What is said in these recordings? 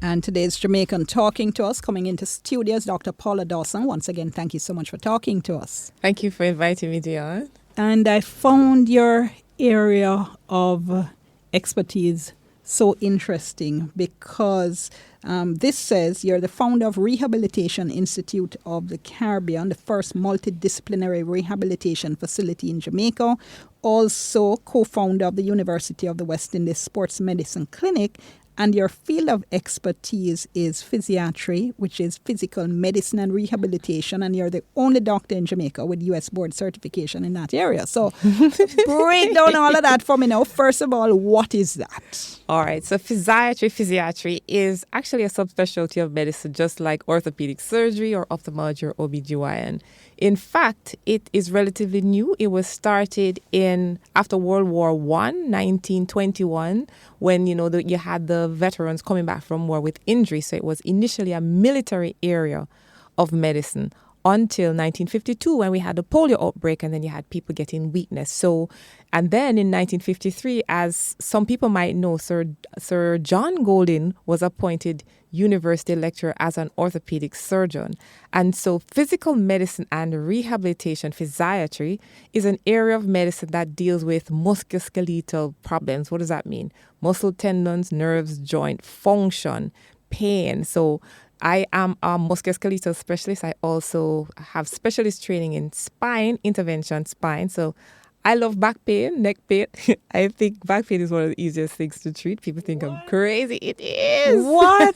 And today's Jamaican talking to us, coming into studios, Dr. Paula Dawson. Once again, thank you so much for talking to us. Thank you for inviting me, Dionne. And I found your area of expertise so interesting because this says you're the founder of Rehabilitation Institute of the Caribbean, the first multidisciplinary rehabilitation facility in Jamaica, also co-founder of the University of the West Indies Sports Medicine Clinic, and your field of expertise is physiatry, which is physical medicine and rehabilitation, and you're the only doctor in Jamaica with U.S. board certification in that area. So break down all of that for me now. First of all, what is that? All right, so physiatry is actually a subspecialty of medicine, just like orthopedic surgery or ophthalmology or OBGYN. In fact, it is relatively new. It was started after World War I, 1921, when you had the veterans coming back from war with injury. So it was initially a military area of medicine until 1952 when we had the polio outbreak, and then you had people getting weakness. So, and then in 1953, as some people might know, Sir John Golding was appointed university lecturer as an orthopedic surgeon. And so physical medicine and rehabilitation, physiatry, is an area of medicine that deals with musculoskeletal problems. What does that mean? Muscle, tendons, nerves, joint function, pain. So I am a musculoskeletal specialist. I also have specialist training in spine, intervention spine. So I love back pain, neck pain. I think back pain is one of the easiest things to treat. People think I'm crazy. It is. What?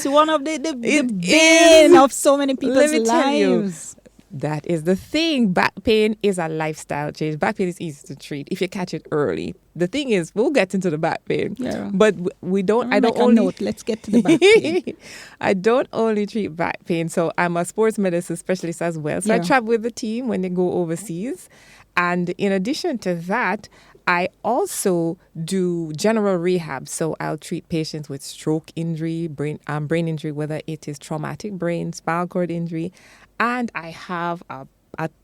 One of the bane of so many people's lives. That is the thing. Back pain is a lifestyle change. Back pain is easy to treat if you catch it early. The thing is, we'll get into the back pain. Yeah. But we don't. Let's get to the back pain. I don't only treat back pain. So I'm a sports medicine specialist as well. So I travel with the team when they go overseas. And in addition to that, I also do general rehab. So I'll treat patients with stroke injury, brain injury, whether it is traumatic brain, spinal cord injury. And I have a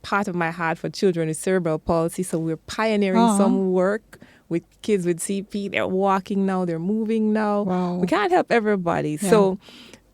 part of my heart for children with cerebral palsy. So we're pioneering some work with kids with CP. They're walking now. They're moving now. Wow. We can't help everybody. Yeah. So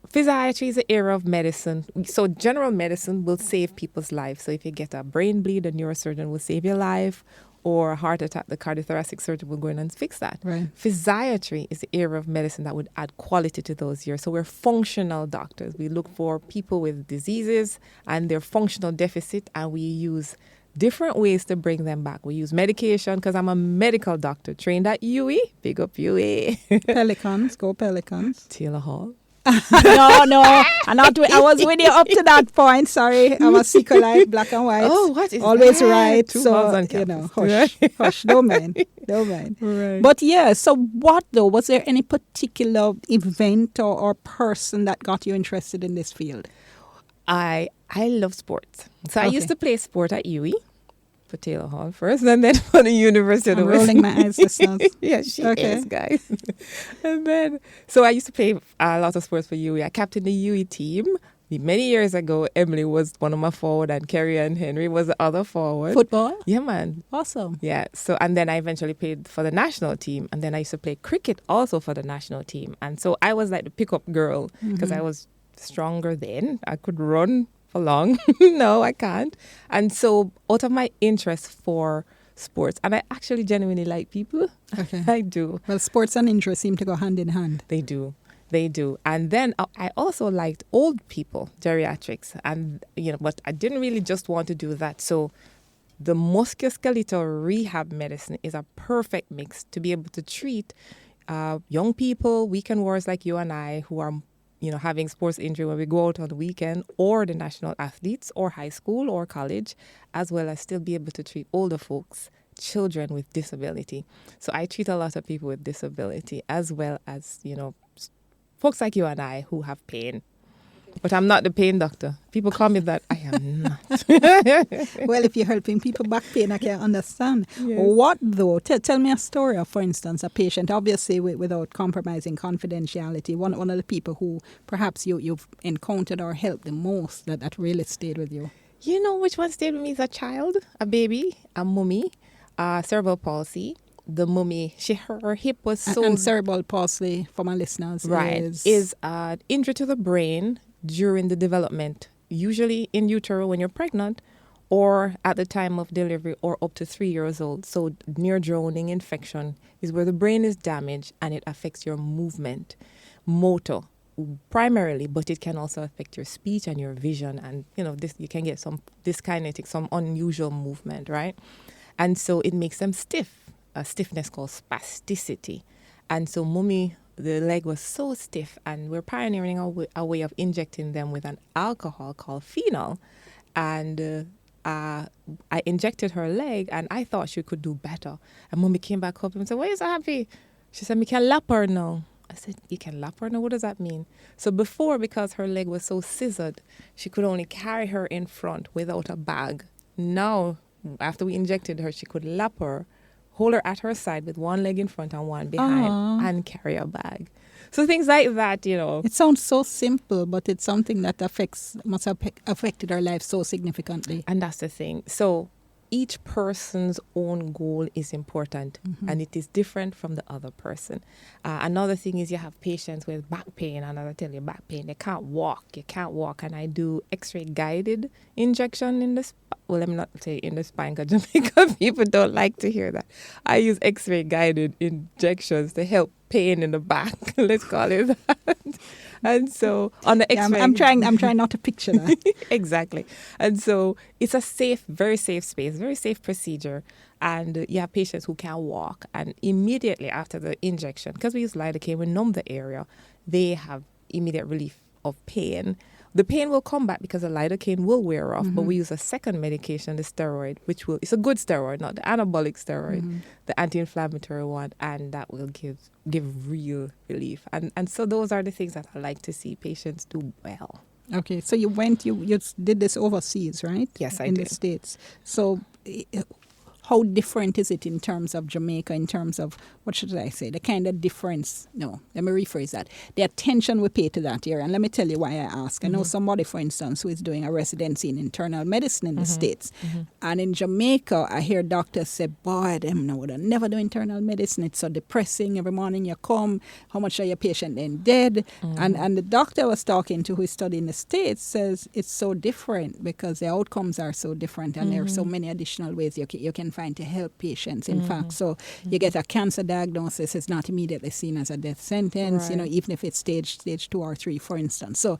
physiatry is an area of medicine. So general medicine will save people's lives. So if you get a brain bleed, a neurosurgeon will save your life. Or a heart attack, the cardiothoracic surgeon will go in and fix that. Right. Physiatry is the area of medicine that would add quality to those years. So we're functional doctors. We look for people with diseases and their functional deficit, and we use different ways to bring them back. We use medication because I'm a medical doctor trained at UE. Big up UE. Pelicans, go Pelicans. Taylor Hall. No, I was with you up to that point. Sorry, I'm a Seeker-like, black and white. Oh, what is always that? right? Two So hush, don't mind. Right. But yeah, so what though? Was there any particular event or person that got you interested in this field? I love sports. So I used to play sport at UE. For Taylor Hall first, and then for the University of the West. Rolling my eyes, listeners. Yeah, she is, guys. And then, so I used to play a lot of sports for UE. I captained the UE team. Many years ago, Emily was one of my forward, and Kerry and Henry was the other forward. Football? Yeah, man. Awesome. Yeah. So, and then I eventually played for the national team, and then I used to play cricket also for the national team. And so I was like the pickup girl because I was stronger then. I could run for long. No, I can't. And so out of my interest for sports, and I actually genuinely like people. Okay. I do. Well, sports and interest seem to go hand in hand. They do. And then I also liked old people, geriatrics. And, but I didn't really just want to do that. So the musculoskeletal rehab medicine is a perfect mix to be able to treat young people, weekend warriors like you and I, who are having sports injury when we go out on the weekend, or the national athletes, or high school or college, as well as still be able to treat older folks, children with disability. So I treat a lot of people with disability, as well as, folks like you and I who have pain. But I'm not the pain doctor. People call me that. I am not. Well, if you're helping people back pain, I can understand. Yes. What, though? Tell me a story of, for instance, a patient, obviously without compromising confidentiality, one of the people who perhaps you've encountered or helped the most that really stayed with you. You know which one stayed with me as a child, a baby, a mummy, cerebral palsy. the mummy, her hip was so... And cerebral palsy, for my listeners, Right. Is injury to the brain during the development, usually in utero when you're pregnant, or at the time of delivery, or up to 3 years old. So near drowning infection is where the brain is damaged and it affects your movement, motor primarily, but it can also affect your speech and your vision. And, this you can get some dyskinetic, some unusual movement, right? And so it makes them stiff, a stiffness called spasticity. And so mummy, the leg was so stiff, and we're pioneering a way of injecting them with an alcohol called phenol. And I injected her leg, and I thought she could do better. And mummy came back up and said, "Why are you so happy?" She said, "Me can lap her now." I said, "You can lap her now? What does that mean?" So before, because her leg was so scissored, she could only carry her in front without a bag. Now, after we injected her, she could lap her, hold her at her side with one leg in front and one behind, and carry a bag. So things like that, It sounds so simple, but it's something that must have affected her life so significantly. And that's the thing. So each person's own goal is important, and it is different from the other person. Another thing is you have patients with back pain, and I tell you, back pain, they can't walk. You can't walk, and I do X-ray guided injection in the spine. Well, let me not say in the spine, because Jamaican people don't like to hear that. I use X-ray guided injections to help pain in the back. Let's call it that. And so on the X-ray, I'm trying not to picture that. Exactly. And so it's a safe, very safe space, very safe procedure. And you have patients who can't walk, and immediately after the injection, because we use lidocaine, we numb the area, they have immediate relief of pain. The pain will come back because the lidocaine will wear off, but we use a second medication, the steroid, it's a good steroid, not the anabolic steroid, the anti-inflammatory one, and that will give real relief. And so those are the things that I like to see patients do well. Okay, so you did this overseas, right? Yes, I did. did. In the States. So how different is it in terms of Jamaica, in terms of, what should I say, the kind of difference? No, let me rephrase that. The attention we pay to that here. And let me tell you why I ask. I know somebody, for instance, who is doing a residency in internal medicine in the States. And in Jamaica, I hear doctors say, boy, them would never do internal medicine. It's so depressing. Every morning you come, how much are your patient then dead? And the doctor I was talking to who is studying in the States says it's so different because the outcomes are so different, and there are so many additional ways you can find to help patients. In fact, so you get a cancer diagnosis, it's not immediately seen as a death sentence, Right. even if it's stage 2 or 3, for instance. So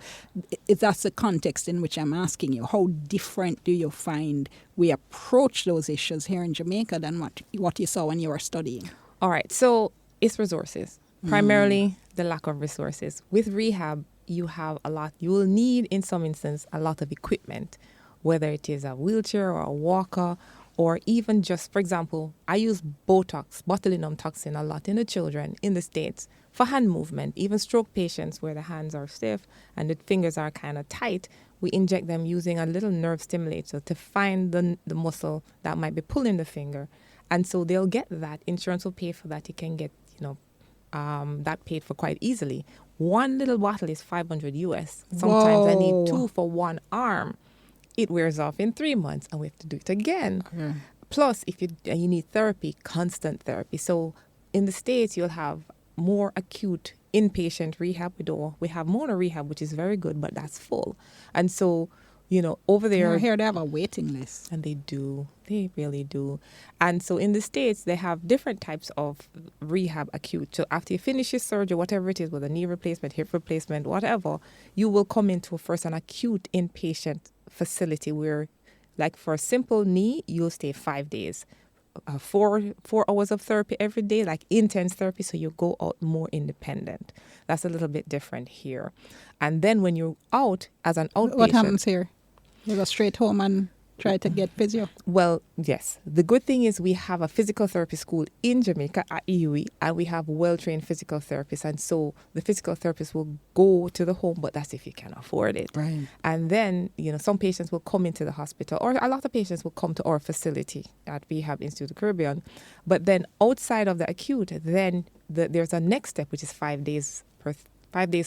that's the context in which I'm asking you. How different do you find we approach those issues here in Jamaica than what you saw when you were studying? All right. So it's resources, primarily the lack of resources. With rehab, you will need, in some instances, a lot of equipment, whether it is a wheelchair or a walker, or even just, for example, I use Botox, botulinum toxin, a lot in the children in the States for hand movement. Even stroke patients where the hands are stiff and the fingers are kind of tight, we inject them using a little nerve stimulator to find the muscle that might be pulling the finger. And so they'll get that. Insurance will pay for that. You can get, that paid for quite easily. One little bottle is $500 US. Sometimes I need 2 for one arm. It wears off in 3 months, and we have to do it again. Okay. Plus, if you need therapy, constant therapy. So in the States, you'll have more acute inpatient rehab. We have mono rehab, which is very good, but that's full. And so, over there... I hear they have a waiting list. And they do. They really do. And so in the States, they have different types of rehab acute. So after you finish your surgery, whatever it is, with a knee replacement, hip replacement, whatever, you will come into first an acute inpatient facility where, like for a simple knee, you'll stay 5 days. 4 hours of therapy every day, like intense therapy, so you go out more independent. That's a little bit different here. And then when you're out as an outpatient... What happens here? You go straight home and try to get physio? Well, yes. The good thing is we have a physical therapy school in Jamaica at EUE, and we have well-trained physical therapists. And so the physical therapist will go to the home, but that's if you can afford it. Right. And then, some patients will come into the hospital, or a lot of patients will come to our facility at Rehab Institute of the Caribbean. But then outside of the acute, then there's a next step, which is 5 days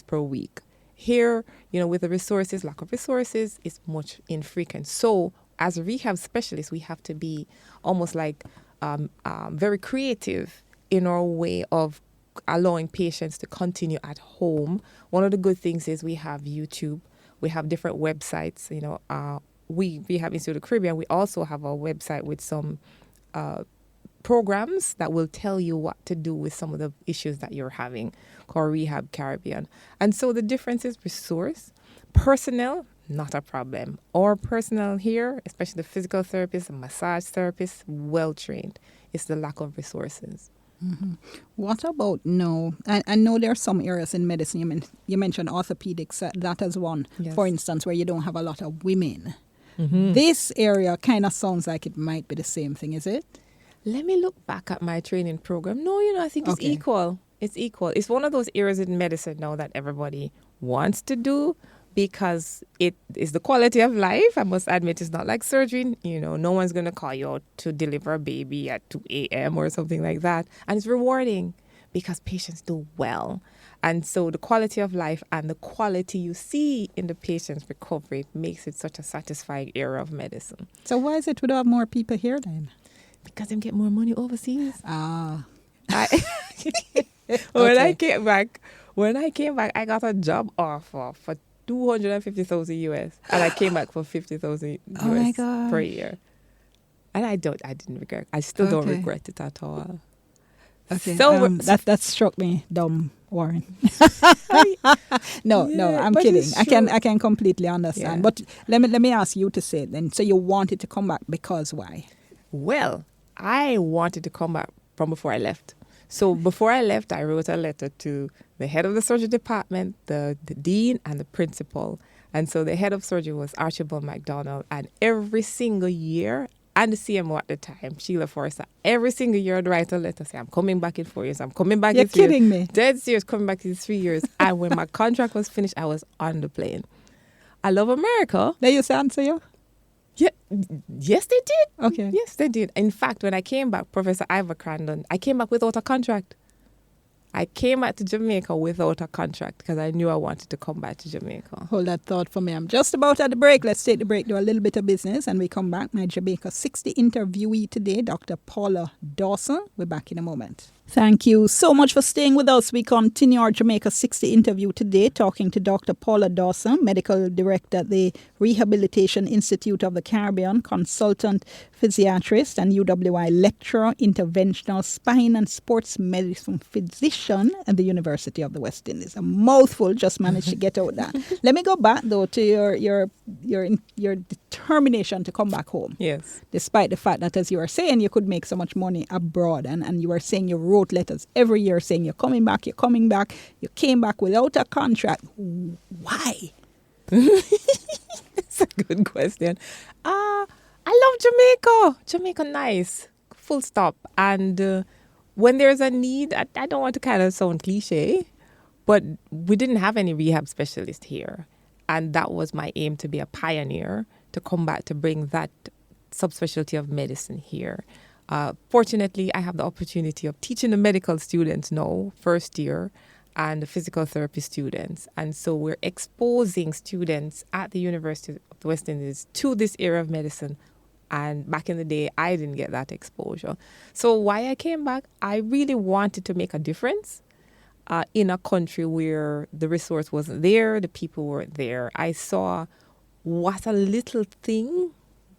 per week. Here, with the resources, lack of resources, it's much infrequent. So as a rehab specialist, we have to be almost like very creative in our way of allowing patients to continue at home. One of the good things is we have YouTube, we have different websites. We have Institute of the Caribbean. We also have a website with some programs that will tell you what to do with some of the issues that you're having, called Rehab Caribbean. And so the difference is resource, personnel, not a problem. Our personnel here, especially the physical therapists, the massage therapists, well trained. It's the lack of resources. Mm-hmm. What about no? I know there are some areas in medicine. You mentioned orthopedics. That is one, Yes. for instance, where you don't have a lot of women. Mm-hmm. This area kind of sounds like it might be the same thing, is it? Let me look back at my training program. No, I think it's Okay. equal. It's equal. It's one of those areas in medicine now that everybody wants to do because it is the quality of life. I must admit, it's not like surgery. No one's going to call you out to deliver a baby at 2 a.m. or something like that. And it's rewarding because patients do well. And so the quality of life and the quality you see in the patient's recovery makes it such a satisfying area of medicine. So why is it we don't have more people here then? Because they get more money overseas. Ah. When I Okay. came back, I got a job offer for $250,000 US, and I came back for $50,000 Oh my US gosh. per year. And I didn't regret. I still don't Okay. regret it at all. Okay. So That struck me dumb, Warren. No, Yeah, I'm but kidding. it's I can true. I can completely understand. Yeah. But let me ask you to say it then. So you wanted to come back because why? Well, I wanted to come back from before I left. So before I left, I wrote a letter to the head of the surgery department, the dean, and the principal. And so the head of surgery was Archibald McDonald. And every single year, and the CMO at the time, Sheila Forrester, every single year I'd write a letter, say, I'm coming back in 4 years. I'm coming back You're in 3 years. kidding me. Dead serious, coming back in 3 years. And when my contract was finished, I was on the plane. I love America. They used to answer you? Yeah, yes, they did. Okay. Yes, they did. In fact, when I came back, Professor Ivor Crandon, I came back without a contract. I came back to Jamaica without a contract because I knew I wanted to come back to Jamaica. Hold that thought for me. I'm just about at the break. Let's take the break, do a little bit of business, and we come back. My Jamaica 60 interviewee today, Dr. Paula Dawson. We're back in a moment. Thank you so much for staying with us. We continue our Jamaica 60 interview today, talking to Dr. Paula Dawson, Medical Director at the Rehabilitation Institute of the Caribbean, consultant physiatrist and UWI lecturer, interventional spine and sports medicine physician at the University of the West Indies. A mouthful, just managed to get out that. Let me go back though to your determination to come back home. Yes. Despite the fact that, as you were saying, you could make so much money abroad, and you were saying you wrote letters every year saying you're coming back. You came back without a contract. Why? That's a good question. I love Jamaica. Jamaica nice. Full stop. And when there's a need, I don't want to kind of sound cliche, but we didn't have any rehab specialist here. And that was my aim, to be a pioneer, to come back to bring that subspecialty of medicine here. Fortunately, I have the opportunity of teaching the medical students now, first year, and the physical therapy students. And so we're exposing students at the University of the West Indies to this area of medicine. And back in the day, I didn't get that exposure. So why I came back, I really wanted to make a difference in a country where the resource wasn't there, the people weren't there. I saw what a little thing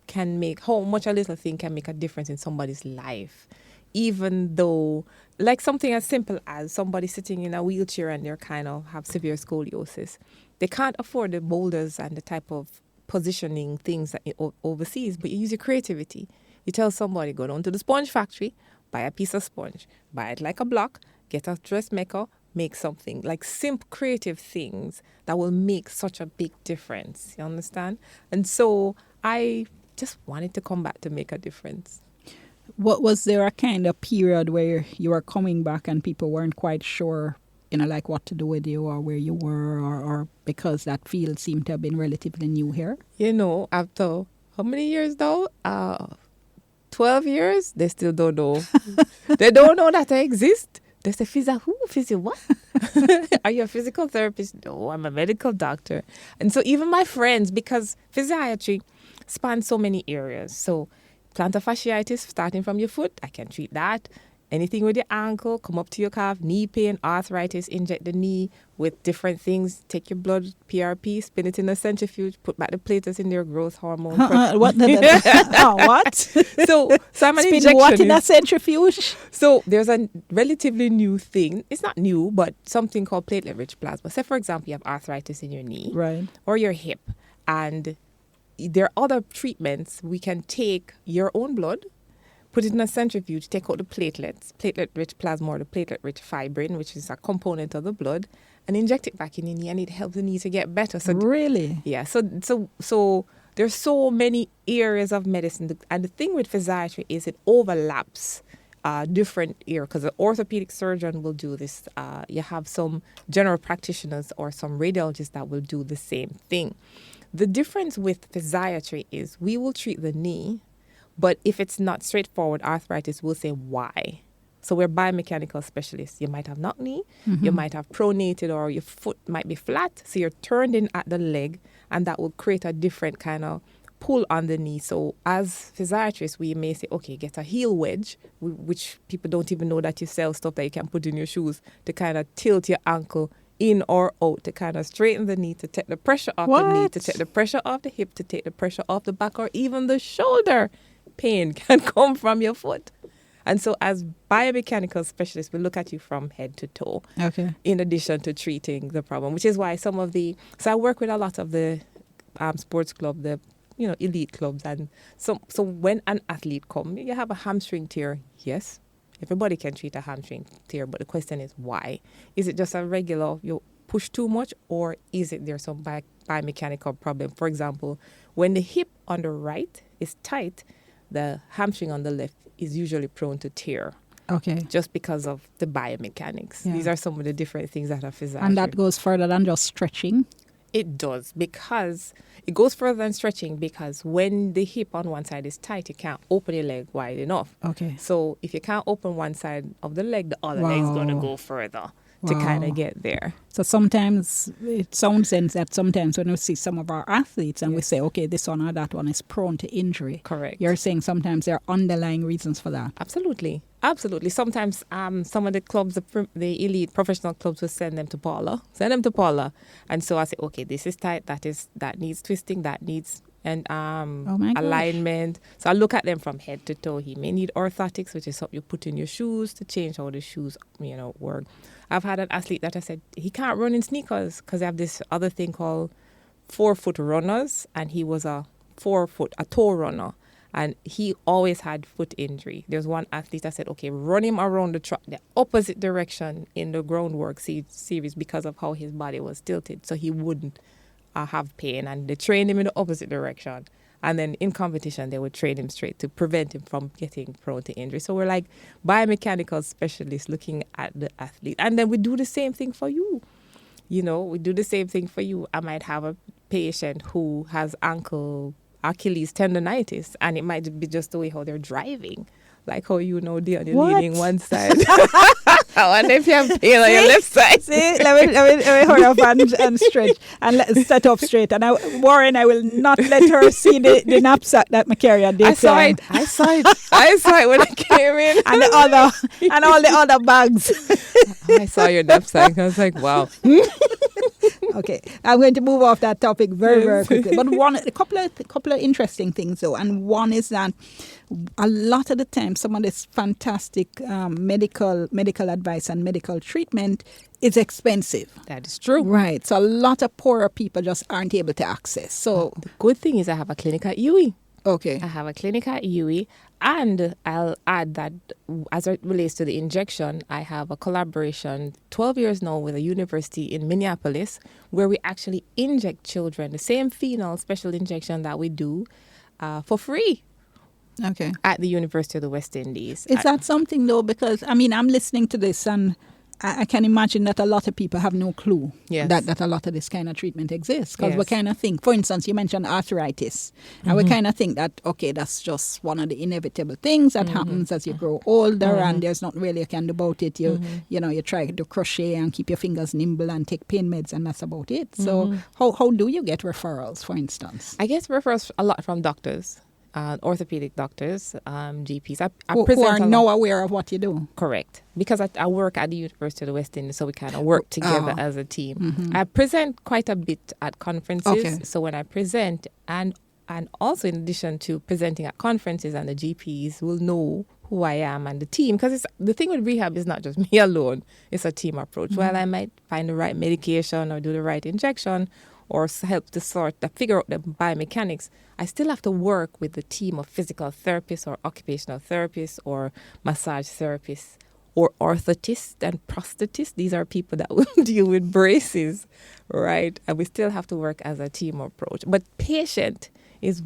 can make, how much a little thing can make a difference in somebody's life. Even though, like something as simple as somebody sitting in a wheelchair and they're kind of have severe scoliosis. They can't afford the boulders and the type of positioning things that overseas, but you use your creativity. You tell somebody, go down to the sponge factory, buy a piece of sponge, buy it like a block, get a dressmaker, make something, like simple creative things that will make such a big difference. You understand? And so I just wanted to come back to make a difference. What was there a kind of period where you were coming back and people weren't quite sure, like what to do with you or where you were, or because that field seemed to have been relatively new here? After how many years though? 12 years, they still don't know. They don't know that I exist. They say, physio who? Physio what? Are you a physical therapist? No, I'm a medical doctor. And so even my friends, because physiatry spans so many areas. So plantar fasciitis starting from your foot, I can treat that. Anything with your ankle, come up to your calf, knee pain, arthritis, inject the knee with different things. Take your blood, PRP, spin it in a centrifuge, put back the platelets in their growth hormone. What? What? So I'm an Spin injection. what in a centrifuge? So there's a relatively new thing. It's not new, but something called platelet-rich plasma. Say, for example, you have arthritis in your knee Right. or your hip, and there are other treatments. We can take your own blood, put it in a centrifuge, take out the platelets, platelet-rich plasma or the platelet-rich fibrin, which is a component of the blood, and inject it back in your knee, and it helps the knee to get better. So Really? yeah. So there's so many areas of medicine, and the thing with physiatry is it overlaps different areas, because the orthopedic surgeon will do this. You have some general practitioners or some radiologists that will do the same thing. The difference with physiatry is we will treat the knee, but if it's not straightforward arthritis, we'll say why. So we're biomechanical specialists. You might have knock knee, you might have pronated, or your foot might be flat, so you're turned in at the leg, and that will create a different kind of pull on the knee. So as physiatrists, we may say, okay, get a heel wedge, which people don't even know that you sell stuff that you can put in your shoes to kind of tilt your ankle in or out, to kind of straighten the knee, to take the pressure off the knee, to take the pressure off the hip, to take the pressure off the back, or even the shoulder pain can come from your foot. And so as biomechanical specialists, we look at you from head to toe, Okay. in addition to treating the problem, which is why so I work with a lot of the sports club, the elite clubs. And so when an athlete comes, you have a hamstring tear, yes, everybody can treat a hamstring tear, but the question is why? Is it just a regular, you push too much, or is it there's some biomechanical problem? For example, when the hip on the right is tight, the hamstring on the left is usually prone to tear. Okay. Just because of the biomechanics. Yeah. These are some of the different things that are physiatry. And that goes further than just stretching? It does, because it goes further than stretching, because when the hip on one side is tight, you can't open your leg wide enough. Okay. So if you can't open one side of the leg, the other leg's going to go further to kind of get there. So sometimes it sounds that sometimes when we see some of our athletes and we say, okay, this one or that one is prone to injury. Correct. You're saying sometimes there are underlying reasons for that. Absolutely. Sometimes some of the clubs, the elite professional clubs, will send them to Paula. And so I say, okay, this is tight, that needs twisting, that needs alignment. So I look at them from head to toe. He may need orthotics, which is something you put in your shoes to change how the shoes, work. I've had an athlete that I said he can't run in sneakers because they have this other thing called 4-foot runners, and he was a toe runner, and he always had foot injury. There's one athlete I said, okay, run him around the track, the opposite direction in the groundwork series, because of how his body was tilted, so he wouldn't have pain, and they trained him in the opposite direction. And then in competition, they would train him straight to prevent him from getting prone to injury. So we're like biomechanical specialists looking at the athlete. And then we do the same thing for you. We do the same thing for you. I might have a patient who has Achilles tendonitis, and it might be just the way how they're driving. Like how Dionne, you're leaning one side. I wonder if you have pain on your left side. See, let me hurry up and stretch and set up straight. And Warren, I will not let her see the knapsack that I carry at this time. I saw it when I came in. and all the other bags. I saw your knapsack. I was like, wow. Okay, I'm going to move off that topic very quickly. But a couple of interesting things though, and one is that a lot of the time, some of this fantastic medical advice and medical treatment is expensive. That is true. Right. So a lot of poorer people just aren't able to access. So the good thing is I have a clinic at UWI. Okay. I have a clinic at UWI, and I'll add that as it relates to the injection, I have a collaboration 12 years now with a university in Minneapolis where we actually inject children, the same phenol special injection that we do for free. Okay. At the University of the West Indies. Is that something though? Because I'm listening to this and I can imagine that a lot of people have no clue that a lot of this kind of treatment exists. Because we kind of think, for instance, you mentioned arthritis. And we kind of think that, okay, that's just one of the inevitable things that happens as you grow older and there's not really you can do about it. You try to crochet and keep your fingers nimble and take pain meds and that's about it. So how do you get referrals, for instance? I get referrals a lot from doctors. orthopedic doctors, GPs. I Who present are a lot. now aware of what you do. Correct. Because I work at the University of the West Indies, so we kind of work together as a team. I present quite a bit at conferences. Okay. So when I present, and also in addition to presenting at conferences, and the GPs will know who I am and the team. Because the thing with rehab is not just me alone. It's a team approach. While I might find the right medication or do the right injection or help to figure out the biomechanics, I still have to work with the team of physical therapists or occupational therapists or massage therapists or orthotists and prosthetists. These are people that will deal with braces, right? And we still have to work as a team approach. But patient is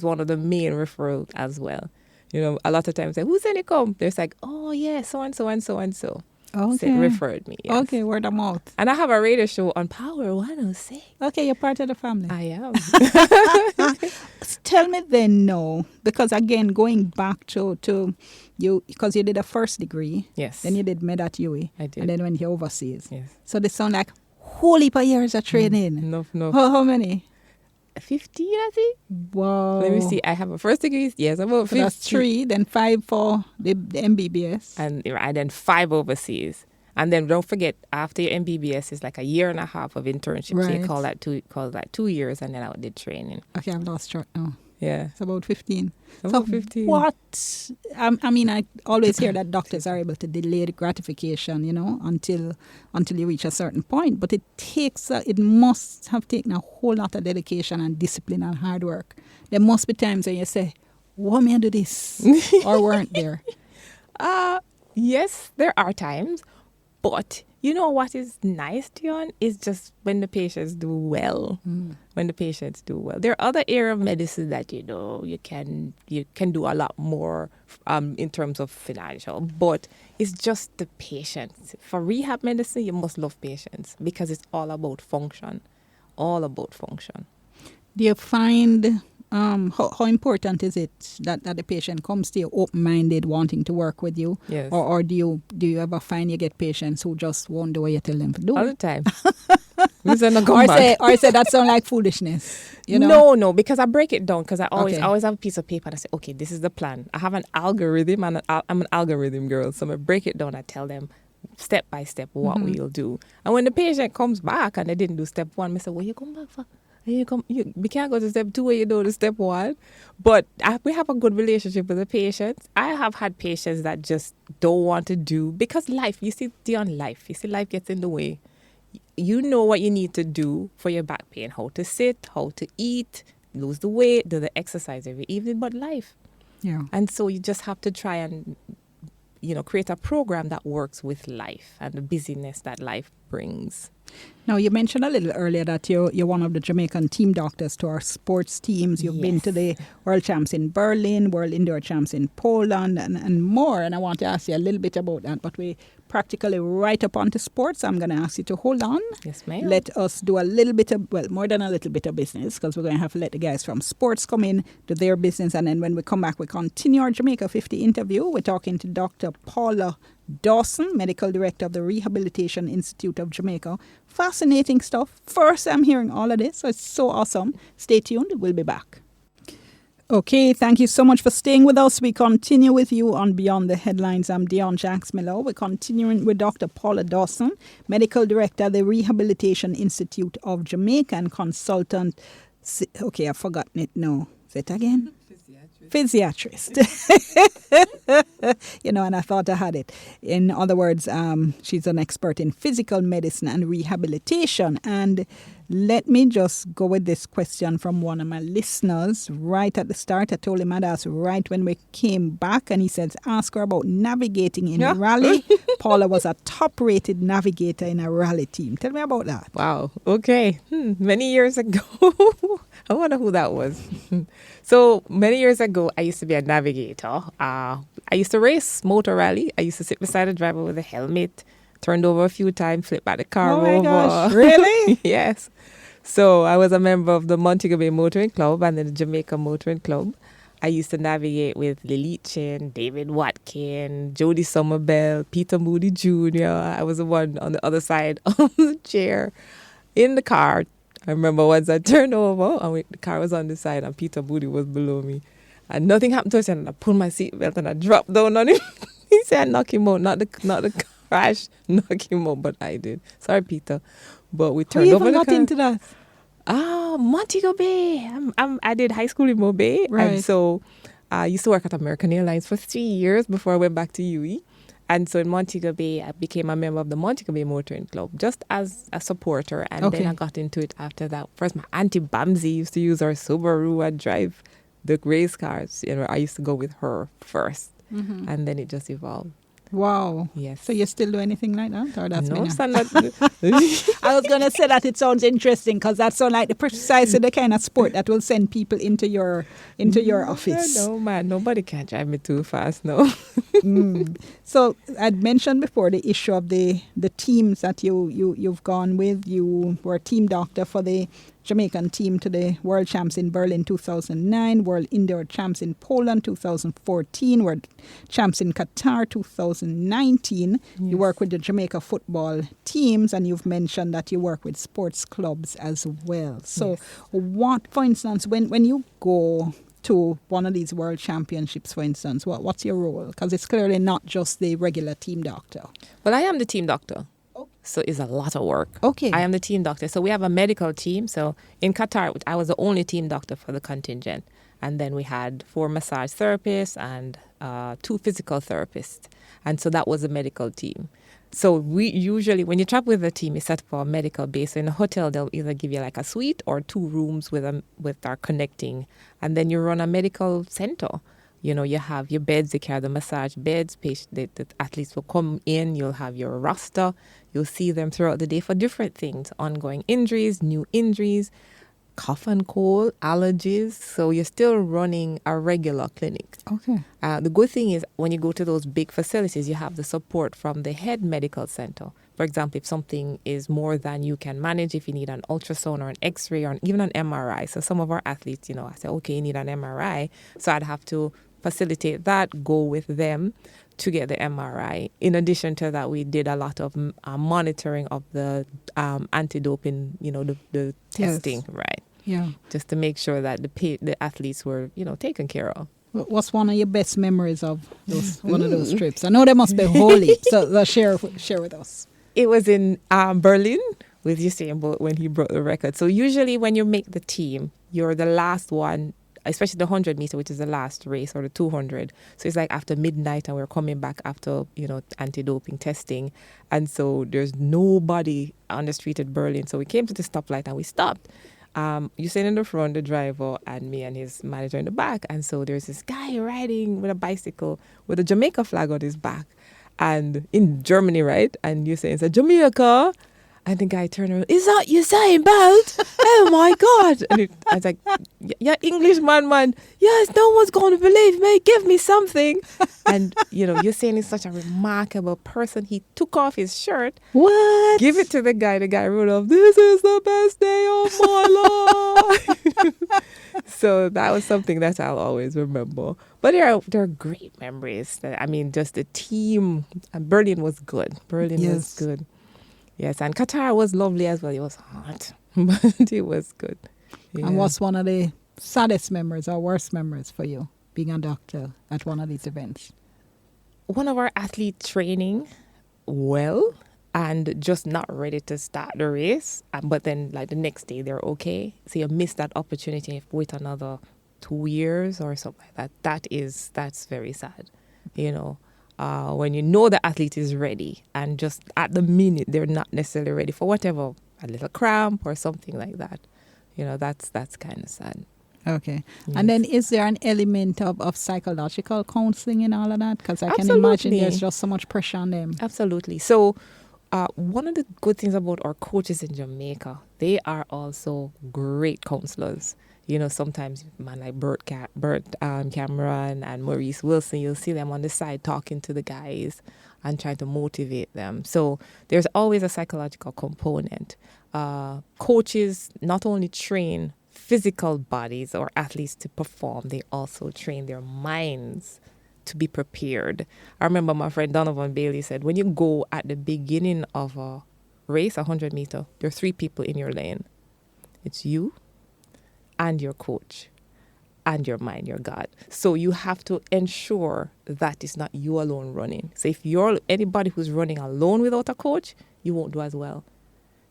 one of the main referrals as well. You know, a lot of times, who's in it come? There's like, oh, yeah, so-and-so and so-and-so. Okay. Referred me. Yes. Okay, word of mouth. And I have a radio show on Power 106. Okay, you're part of the family. I am. Tell me then, no, because again, going back to you, because you did a first degree. Yes. Then you did med at UWI. I did. And then went here overseas. Yes. So they sound like whole heap of years of training. No. How many? 15, I think. Wow. Let me see. I have a first degree. Yes, about 15. So that's 3, then 5 for the MBBS. And then 5 overseas. And then don't forget, after your MBBS is like a year and a half of internship. Right. So you call that 2 years, and then I did training. Okay, I've lost track now. Yeah. It's about 15. About 15. What? I mean, I always hear that doctors are able to delay the gratification, you know, until you reach a certain point. But it must have taken a whole lot of dedication and discipline and hard work. There must be times when you say, "Why me I do this?" or weren't there? Yes, there are times. But you know what is nice, Dionne, is just when the patients do well. When the patients do well. There are other areas of medicine that, you know, you can do a lot more in terms of financial. But it's just the patients. For rehab medicine, you must love patients because it's all about function. All about function. Do you find... how important is it that the patient comes to you open-minded, wanting to work with you? Yes. Or do you ever find you get patients who just won't do what you tell them to do? All the time. Or say that sound like foolishness. You know? No, because I break it down because I always Okay. have a piece of paper and I say, okay, this is the plan. I have an algorithm and I'm an algorithm girl. So I break it down. I tell them step by step what we'll do. And when the patient comes back and they didn't do step 1, I say, what you come back for? We can't go to step 2 where you do the step 1. But we have a good relationship with the patients. I have had patients that just don't want to do, because life, you see, life gets in the way. You know what you need to do for your back pain, how to sit, how to eat, lose the weight, do the exercise every evening, but life. Yeah. And so you just have to try and, you know, create a program that works with life and the busyness that life brings. Now, you mentioned a little earlier that you're one of the Jamaican team doctors to our sports teams. You've been to the World Champs in Berlin, World Indoor Champs in Poland, and more. And I want to ask you a little bit about that. But we practically right up onto sports. I'm going to ask you to hold on. Yes, ma'am. Let us do a little bit of, well, more than a little bit of business, because we're going to have to let the guys from sports come in, do their business. And then when we come back, we continue our Jamaica 50 interview. We're talking to Dr. Paula Dawson, Medical Director of the Rehabilitation Institute of Jamaica. Fascinating stuff. First, I'm hearing all of this, so it's so awesome. Stay tuned. We'll be back. Okay, thank you so much for staying with us. We continue with you on Beyond the Headlines. I'm Dionne Jackson-Miller. We're continuing with Dr. Paula Dawson, Medical Director of the Rehabilitation Institute of Jamaica and consultant. Okay, I've forgotten it now. Say it again. Physiatrist. You know, and I thought I had it. In other words, she's an expert in physical medicine and rehabilitation. And let me just go with this question from one of my listeners right at the start. I told him I'd ask right when we came back, and he says, ask her about navigating in a rally. Paula was a top-rated navigator in a rally team. Tell me about that. Wow. Okay. Many years ago. I wonder who that was. So many years ago, I used to be a navigator. I used to race motor rally. I used to sit beside a driver with a helmet, turned over a few times, flipped back the car over. Oh my gosh, really? Yes. So I was a member of the Montego Bay Motoring Club and the Jamaica Motoring Club. I used to navigate with Lily Chin, David Watkin, Jody Somerville, Peter Moody Jr. I was the one on the other side of the chair in the car, I remember once I turned over and the car was on the side and Peter Booty was below me. And nothing happened to us, and I pulled my seatbelt and I dropped down on him. He said, knock him out, not the crash, knock him out, but I did. Sorry, Peter. But we turned over the car. Who even got into that? Montego Bay. I did high school in Mo Bay. Right. And so I used to work at American Airlines for 3 years before I went back to UE. And so in Montego Bay, I became a member of the Montego Bay Motoring Club, just as a supporter. And then I got into it after that. First, my Auntie Bamsey used to use our Subaru and drive the race cars. I used to go with her first. Mm-hmm. And then it just evolved. Wow. Yes. So you still do anything like that? Or that's no, I was going to say that it sounds interesting because that sounds like precisely the kind of sport that will send people into your office. No, man. Nobody can drive me too fast, no. So I'd mentioned before the issue of the teams that you've gone with. You were team doctor for the Jamaican team to the World Champs in Berlin 2009, World Indoor Champs in Poland 2014, World Champs in Qatar 2019. Yes. You work with the Jamaica football teams, and you've mentioned that you work with sports clubs as well. So what, for instance, when you go to one of these world championships, for instance, what's your role? Because it's clearly not just the regular team doctor. Well, I am the team doctor. So it's a lot of work. Okay. I am the team doctor. So we have a medical team. So in Qatar, I was the only team doctor for the contingent. And then we had 4 massage therapists and 2 physical therapists. And so that was a medical team. So we usually, when you travel with a team, you set up a medical base. So in a hotel, they'll either give you like a suite or 2 rooms with our connecting. And then you run a medical center. You have your beds, you carry the massage beds, the athletes will come in, you'll have your roster, you'll see them throughout the day for different things, ongoing injuries, new injuries, cough and cold, allergies. So you're still running a regular clinic. Okay. The good thing is when you go to those big facilities, you have the support from the head medical center. For example, if something is more than you can manage, if you need an ultrasound or an x-ray or even an MRI. So some of our athletes, I say, okay, you need an MRI. So I'd have to facilitate that, go with them to get the MRI. In addition to that, we did a lot of monitoring of the anti-doping, the testing, right? Yeah. Just to make sure that the athletes were, taken care of. What's one of your best memories of one of those trips? I know there must be holy, so share with us. It was in Berlin with Usain Bolt when he broke the record. So usually when you make the team, you're the last one, especially the 100 meter, which is the last race, or the 200. So it's like after midnight and we're coming back after, anti-doping testing. And so there's nobody on the street at Berlin. So we came to the stoplight and we stopped. Usain in the front, the driver, and me and his manager in the back. And so there's this guy riding with a bicycle with a Jamaica flag on his back. And in Germany, right? And Usain said, Jamaica. And the guy turned around, is that Usain Bolt? Oh my God. And I was like, yeah, English man. Yes, no one's going to believe me. Give me something. And, Usain is such a remarkable person. He took off his shirt. What? Give it to the guy. The guy wrote off, this is the best day of my life. So that was something that I'll always remember. But there are great memories. Just the team. Berlin was good. Was good. Yes, and Qatar was lovely as well. It was hot, but it was good. Yeah. And what's one of the saddest memories or worst memories for you being a doctor at one of these events? One of our athletes training well and just not ready to start the race. But then like the next day, they're okay. So you miss that opportunity with another 2 years or something like that. That's very sad, when you know the athlete is ready and just at the minute they're not necessarily ready for whatever, a little cramp or something like that. That's kind of sad. Okay. Yes. And then is there an element of psychological counseling in all of that? Because I can Absolutely. imagine there's just so much pressure on them. Absolutely. So one of the good things about our coaches in Jamaica, they are also great counselors. Sometimes man like Bert Cameron and Maurice Wilson, you'll see them on the side talking to the guys and trying to motivate them. So there's always a psychological component. Coaches not only train physical bodies or athletes to perform, they also train their minds to be prepared. I remember my friend Donovan Bailey said, when you go at the beginning of a race, 100 meter, there are 3 people in your lane. It's you and your coach and your mind, your God. So you have to ensure that it's not you alone running. So if you're anybody who's running alone without a coach, you won't do as well.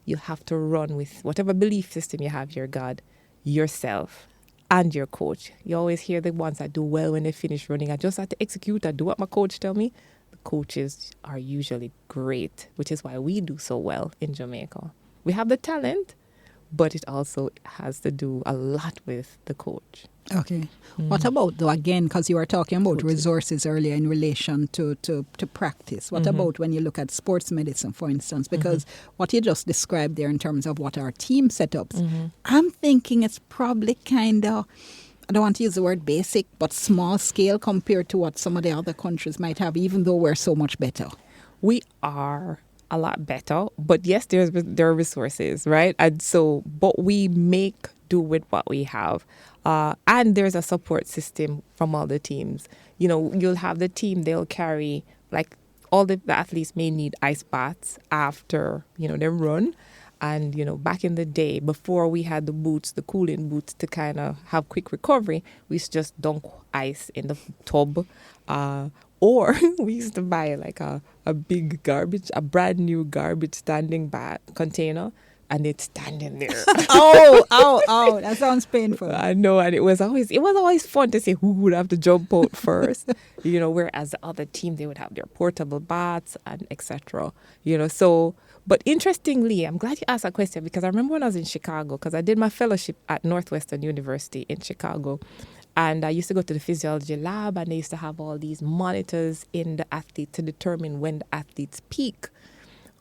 You have to run with whatever belief system you have, your God, yourself, and your coach. You always hear the ones that do well when they finish running. I just have to execute. I do what my coach tell me. The coaches are usually great, which is why we do so well in Jamaica. We have the talent, but it also has to do a lot with the coach. Okay. What about, though, again, because you were talking about resources earlier in relation to practice. What about when you look at sports medicine, for instance? Because what you just described there in terms of what our team setups, I'm thinking it's probably kind of, I don't want to use the word basic, but small scale compared to what some of the other countries might have, even though we're so much better. We are a lot better, but yes, there are resources, right? And so, but we make do with what we have. And there's a support system from all the teams. You know, you'll have the team, they'll carry, like, all the athletes may need ice baths after, you know, their run. And, you know, back in the day, before we had the boots, the cooling boots to kind of have quick recovery, we used to just dunk ice in the tub. Or we used to buy like a big garbage, a brand new garbage standing bag container, and it's standing there. Oh, that sounds painful. I know, and it was always fun to see who would have to jump out first. You know, whereas the other team, they would have their portable baths and etc. You know, so, but interestingly, I'm glad you asked that question, because I remember when I was in Chicago, because I did my fellowship at Northwestern University in Chicago. And I used to go to the physiology lab, and they used to have all these monitors in the athlete to determine when the athletes peak.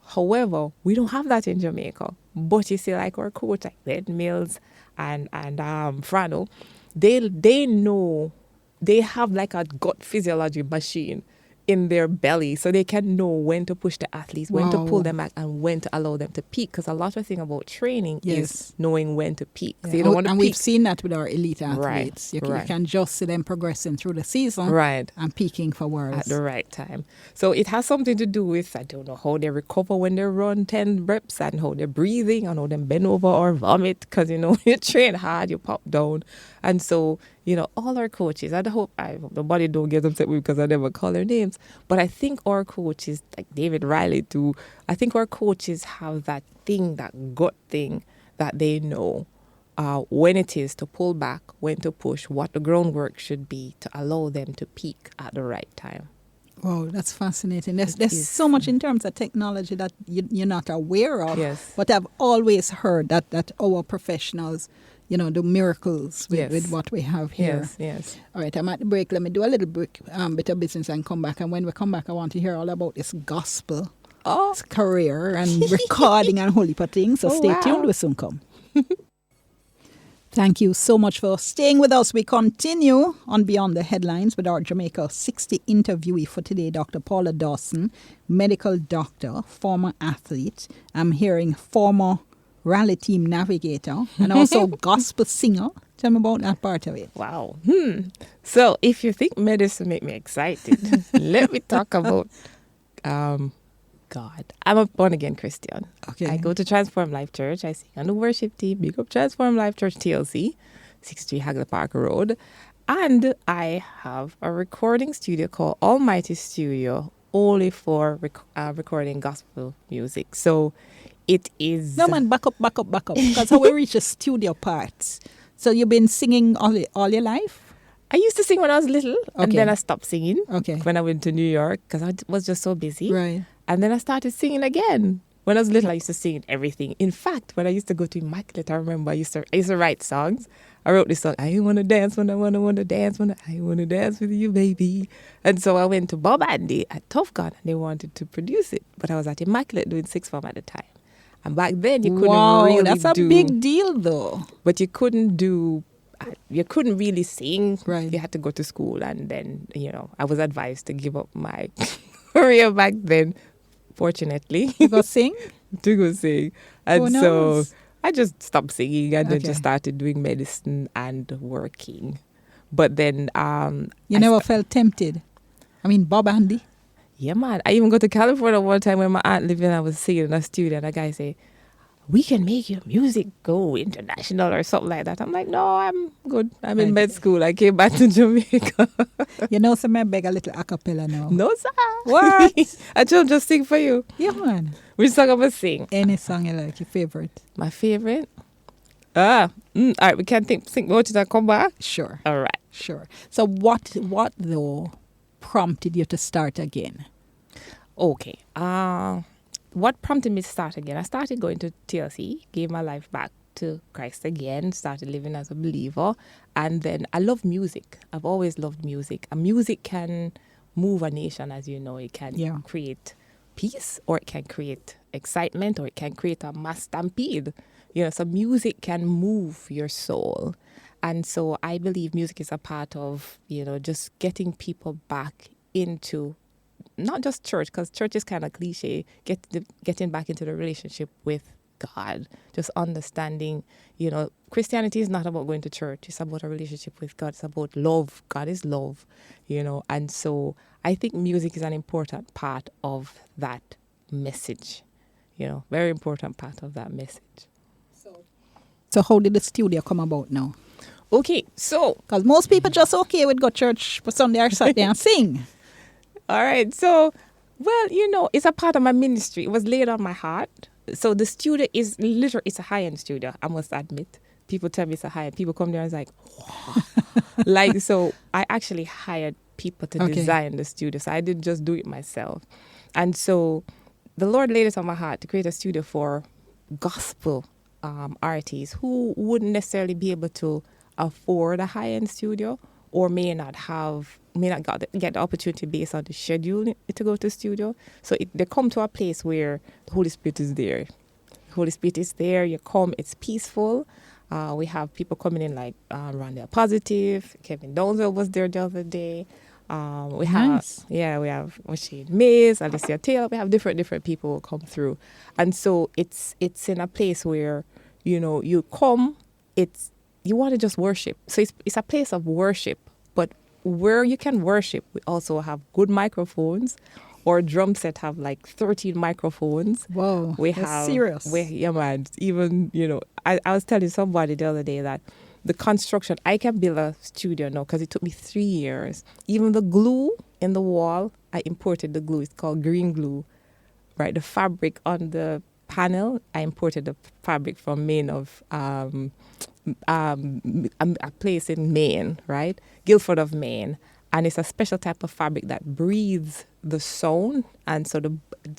However, we don't have that in Jamaica. But you see, like our coach, like Ed Mills and Frano, they know, they have like a gut physiology machine in their belly, so they can know when to push the athletes, when to pull them back, and when to allow them to peak. Because a lot of the thing about training is knowing when to peak. Yeah. So you don't want to and peak. we've seen that with our elite athletes. Right. You can just see them progressing through the season and peaking for worlds. At the right time. So it has something to do with, I don't know, how they recover when they run 10 reps, and how they're breathing, and how they bend over or vomit, because, you know, you train hard, you pop down. And so, you know, all our coaches, I hope nobody don't get upset with me because I never call their names, but I think our coaches, like David Riley too, I think our coaches have that thing, that gut thing, that they know when it is to pull back, when to push, what the groundwork should be to allow them to peak at the right time. Wow, that's fascinating. There's so much in terms of technology that you're not aware of. Yes. But I've always heard that our professionals, you know, do miracles with what we have here. Yes. All right, I'm at the break. Let me do a little bit of business and come back. And when we come back, I want to hear all about this gospel career and recording and whole heap of things. So stay tuned. We'll soon come. Thank you so much for staying with us. We continue on Beyond the Headlines with our Jamaica 60 interviewee for today, Dr. Paula Dawson, medical doctor, former athlete. I'm hearing former rally team navigator and also gospel singer. Tell me about that part of it. Wow. So if you think medicine make me excited, let me talk about God. I'm a born-again Christian. Okay. I go to Transform Life Church. I sing on the worship team. Big up Transform Life Church TLC, 63 Hagley Park Road. And I have a recording studio called Almighty Studio, only for recording gospel music. So it is... No, man, back up. Because how we reach the studio part. So you've been singing all your life? I used to sing when I was little, and then I stopped singing when I went to New York because I was just so busy. Right. And then I started singing again. When I was little, I used to sing everything. In fact, when I used to go to Immaculate, I remember I used to write songs. I wrote this song, I want to dance when I want to dance when I want to dance with you, baby. And so I went to Bob Andy at Tough Gun, and they wanted to produce it. But I was at Immaculate doing sixth form at the time. And back then, you couldn't really that's a big deal, though. But you couldn't really sing. Right. You had to go to school. And then, I was advised to give up my career back then, fortunately. To go sing? To go sing. And so I just stopped singing and then just started doing medicine and working. But then... you never felt tempted? I mean, Bob Andy? Yeah, man. I even go to California one time when my aunt lived and I was singing in a studio, and a guy say, we can make your music go international or something like that. I'm like, no, I'm good. I'm in med school. I came back to Jamaica. You know, so I beg a little a cappella now. No, sir. What? I just sing for you. Yeah, man. Which song I'm going to sing? Any song you like, your favorite? My favorite? All right, we can think about it and come back? Sure. All right. Sure. So what though prompted you to start again? Okay. What prompted me to start again? I started going to TLC, gave my life back to Christ again, started living as a believer. And then I love music. I've always loved music. And music can move a nation, as you know. It can create peace, or it can create excitement, or it can create a mass stampede. You know, so music can move your soul. And so I believe music is a part of, you know, just getting people back into not just church, because church is kind of cliche, getting back into the relationship with God, just understanding, you know, Christianity is not about going to church. It's about a relationship with God. It's about love. God is love, you know. And so I think music is an important part of that message, you know, very important part of that message. So how did the studio come about now? Okay, so... Because most people just okay with go church for Sunday or Saturday and sing. All right, so, well, you know, it's a part of my ministry. It was laid on my heart. So the studio is literally, it's a high-end studio, I must admit. People tell me it's a high-end. People come there and it's like, wow. Like, so I actually hired people to design the studio. So I didn't just do it myself. And so the Lord laid it on my heart to create a studio for gospel artists who wouldn't necessarily be able to afford a high-end studio, or may not get the opportunity based on the schedule to go to the studio. So they come to a place where the Holy Spirit is there. The Holy Spirit is there. You come, it's peaceful. We have people coming in like Rondell Positive. Kevin Donzel was there the other day. We have Machine Mays, Alicia Taylor. We have different people who come through. And so it's in a place where, you know, you come, you want to just worship. So it's a place of worship, but where you can worship, we also have good microphones. Our drum set have like 13 microphones. Whoa, that's serious. Yeah, man. Even, you know, I was telling somebody the other day that the construction, I can build a studio now because it took me 3 years. Even the glue in the wall, I imported the glue. It's called green glue, right? The fabric on the panel, I imported the fabric from Maine of a place in Maine, right? Guilford of Maine. And it's a special type of fabric that breathes the sound. And so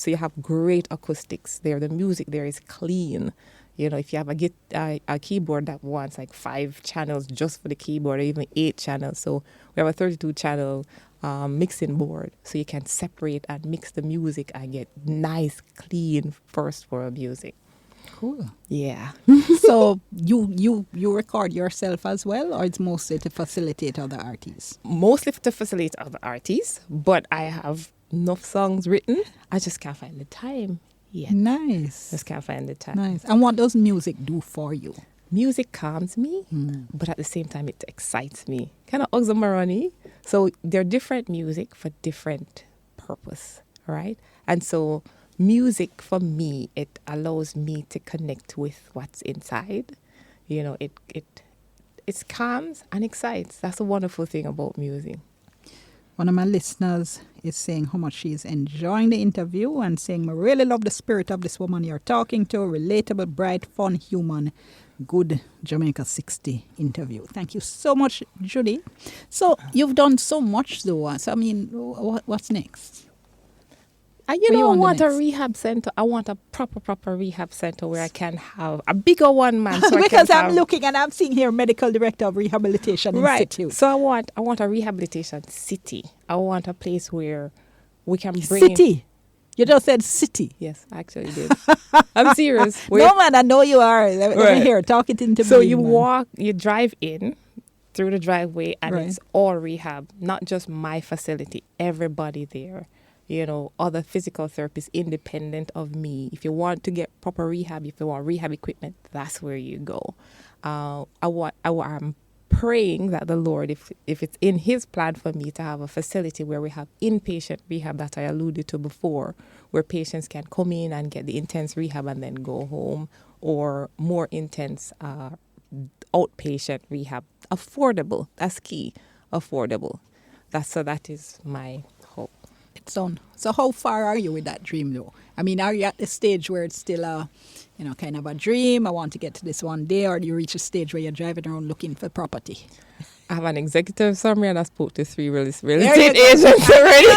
you have great acoustics there. The music there is clean. You know, if you have a keyboard that wants like 5 channels just for the keyboard, or even 8 channels. So we have a 32-channel mixing board. So you can separate and mix the music and get nice, clean first world music. Cool. Yeah. So you record yourself as well, or it's mostly to facilitate other artists? Mostly to facilitate other artists, but I have enough songs written. I just can't find the time yet. Nice. Just can't find the time. Nice. And what does music do for you? Music calms me, but at the same time it excites me. Kind of oxymorony. So they're different music for different purpose, right? And so music for me, it allows me to connect with what's inside. You know, it calms and excites. That's a wonderful thing about music. One of my listeners is saying how much she's enjoying the interview and saying, I really love the spirit of this woman you're talking to. Relatable, bright, fun, human. Good Jamaica 60 interview. Thank you so much, Judy. So you've done so much though. So I mean, what's next? I want a rehab center. I want a proper rehab center where I can have a bigger one, man. So because I'm looking and I'm seeing here medical director of rehabilitation institute. So I want a rehabilitation city. I want a place where we can bring city. You just said city. Yes, I actually did. I'm serious. No, man, I know you are. Over here, talking into me. So you drive in through the driveway, and it's all rehab, not just my facility, everybody there. You know, other physical therapists independent of me. If you want to get proper rehab, if you want rehab equipment, that's where you go. I'm praying that the Lord, if it's in His plan for me to have a facility where we have inpatient rehab that I alluded to before, where patients can come in and get the intense rehab and then go home, or more intense outpatient rehab. Affordable. That's key. Affordable. That is my hope. So how far are you with that dream, though? I mean, are you at the stage where it's still kind of a dream? I want to get to this one day, or do you reach a stage where you're driving around looking for property? I have an executive summary, and I spoke to 3 real estate agents already.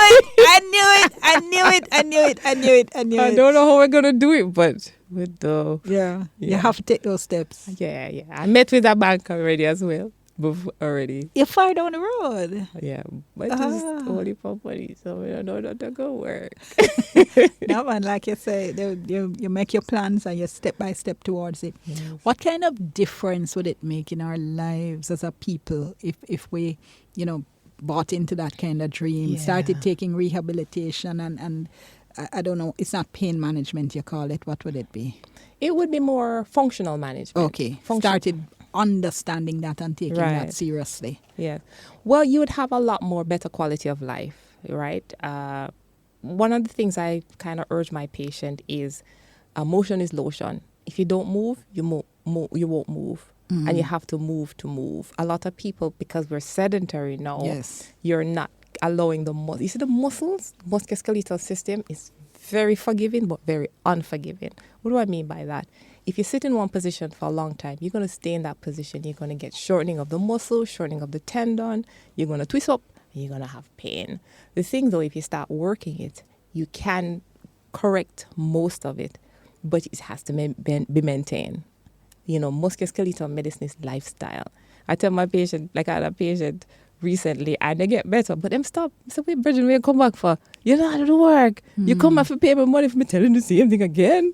I knew it. I don't know how we're gonna do it, but you have to take those steps. Yeah. I met with a bank already as well. Already. You're far down the road. Yeah, but it's only for money, so we don't know how to go work. No, man, like you say, you make your plans and you step by step towards it. Yes. What kind of difference would it make in our lives as a people if we, bought into that kind of dream, started taking rehabilitation and I don't know, it's not pain management you call it. What would it be? It would be more functional management. Okay, started understanding that and taking that seriously. Yeah. Well, you would have a lot more better quality of life, right? One of the things I kind of urge my patient is motion is lotion. If you don't move, you won't move. Mm-hmm. And you have to move. A lot of people, because we're sedentary now, you're not allowing the muscles. You see the muscles, musculoskeletal system is very forgiving but very unforgiving. What do I mean by that? If you sit in one position for a long time, you're going to stay in that position. You're going to get shortening of the muscle, shortening of the tendon. You're going to twist up and you're going to have pain. The thing, though, if you start working it, you can correct most of it, but it has to be maintained. Musculoskeletal medicine is lifestyle. I tell my patient, like I had a patient recently, and they get better, but them stop. So, wait, Bridget, we come back for, you know how to do work. You come back for pay my money for me telling you the same thing again.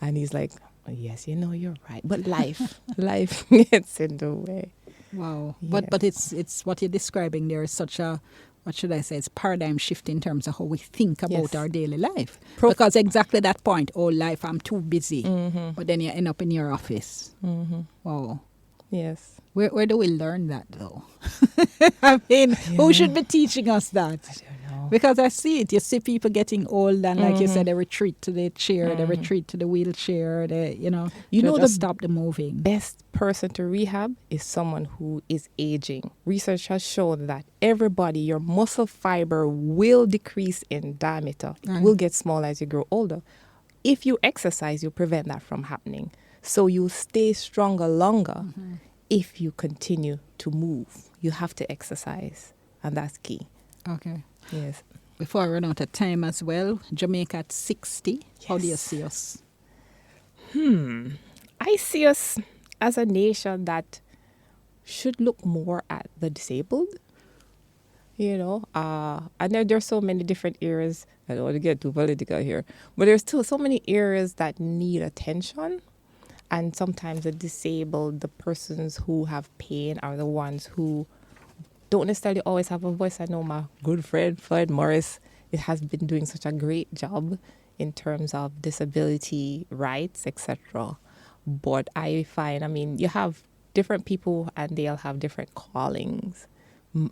And he's like, oh, yes, you're right. But life gets in the way. Wow. Yeah. But it's what you're describing there is such a, what should I say, it's paradigm shift in terms of how we think about our daily life. Because exactly that point, life, I'm too busy. Mm-hmm. But then you end up in your office. Mm-hmm. Wow. Yes. Where do we learn that, though? I mean, who should be teaching us that? I don't know. Because I see it. You see people getting old and, like you said, they retreat to the chair, they retreat to the wheelchair, just stop the moving. Best person to rehab is someone who is aging. Research has shown that everybody, your muscle fiber will decrease in diameter. It will get smaller as you grow older. If you exercise, you prevent that from happening. So you stay stronger longer if you continue to move. You have to exercise, and that's key. Okay. Yes. Before I run out of time as well, Jamaica at 60. Yes. How do you see us? I see us as a nation that should look more at the disabled. And there's so many different areas. I don't want to get too political here, but there's still so many areas that need attention. And sometimes the disabled, the persons who have pain, are the ones who don't necessarily always have a voice. I know my good friend Floyd Morris, it has been doing such a great job in terms of disability rights, etc. But I find, you have different people and they'll have different callings.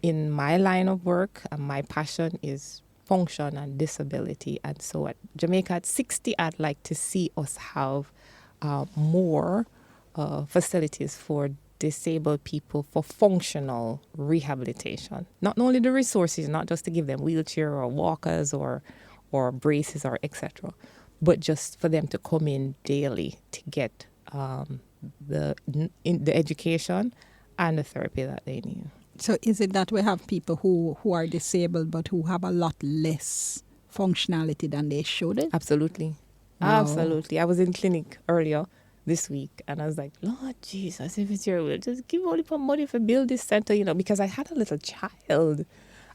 In my line of work, my passion is function and disability. And so at Jamaica at 60, I'd like to see us have more facilities for disabled people for functional rehabilitation. Not only the resources, not just to give them wheelchair or walkers or braces or etc., but just for them to come in daily to get the education and the therapy that they need. So is it that we have people who are disabled but who have a lot less functionality than they should? Absolutely. Wow. Absolutely. I was in clinic earlier this week and I was like, Lord Jesus, if it's your will, just give only for money for build this center, because I had a little child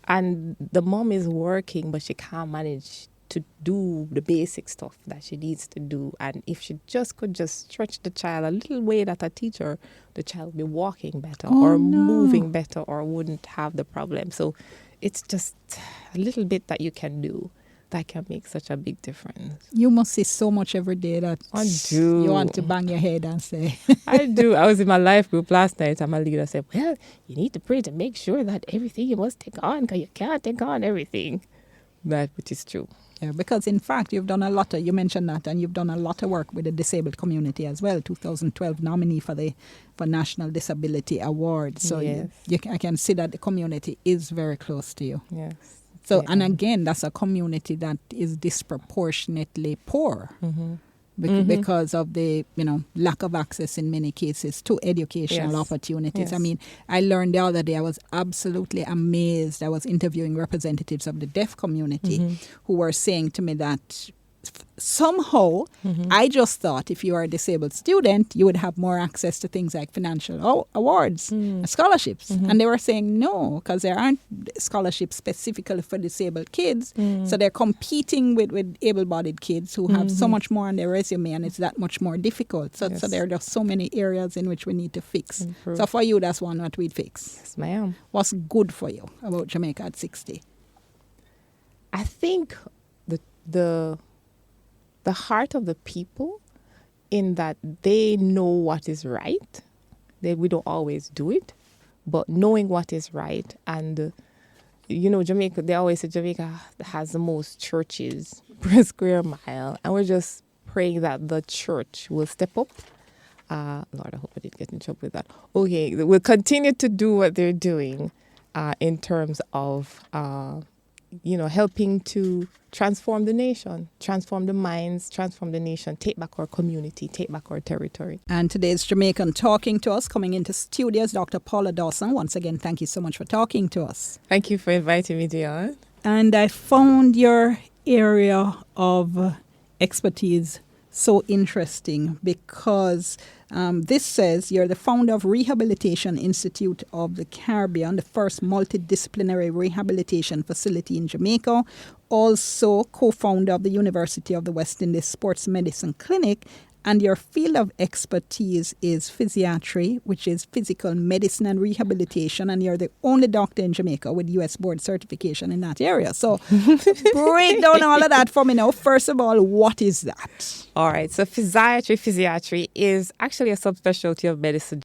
and the mom is working but she can't manage to do the basic stuff that she needs to do. And if she could stretch the child a little way that I teach her, the child would be walking better moving better or wouldn't have the problem. So it's just a little bit that you can do that can make such a big difference. You must see so much every day that I do. You want to bang your head and say. I do. I was in my life group last night and my leader said, well, you need to pray to make sure that everything you must take on, because you can't take on everything. That which is true. Yeah, because in fact, you've done a lot of, you mentioned that, and you've done a lot of work with the disabled community as well. 2012 nominee for National Disability Award. So Yes. I can see that the community is very close to you. Yes. So, Yeah. and again, that's a community that is disproportionately poor because of the lack of access in many cases to educational Yes. opportunities. Yes. I mean, I learned the other day, I was absolutely amazed. I was interviewing representatives of the deaf community who were saying to me that somehow I just thought if you are a disabled student, you would have more access to things like financial awards, scholarships. And they were saying no, because there aren't scholarships specifically for disabled kids. So they're competing with able-bodied kids who have so much more on their resume, and it's that much more difficult. So, Yes. so there are just so many areas in which we need to fix. Improve. So for you, that's one what we'd fix. Yes, ma'am. What's good for you about Jamaica at 60? I think the heart of the people, in that they know what is right. We don't always do it, but knowing what is right. And, Jamaica, they always say Jamaica has the most churches per square mile. And we're just praying that the church will step up. Lord, I hope I didn't get in trouble with that. Okay, we'll continue to do what they're doing in terms of helping to transform the nation, transform the minds, transform the nation, take back our community, take back our territory. And today's Jamaican talking to us, coming into studios, Dr. Paula Dawson. Once again, thank you so much for talking to us. Thank you for inviting me, Dionne. And I found your area of expertise so interesting because this says you're the founder of Rehabilitation Institute of the Caribbean, the first multidisciplinary rehabilitation facility in Jamaica, also co-founder of the University of the West Indies Sports Medicine Clinic, and your field of expertise is physiatry, which is physical medicine and rehabilitation, and you're the only doctor in Jamaica with U.S. board certification in that area. So break down all of that for me now. First of all, what is that? All right, so physiatry is actually a subspecialty of medicine.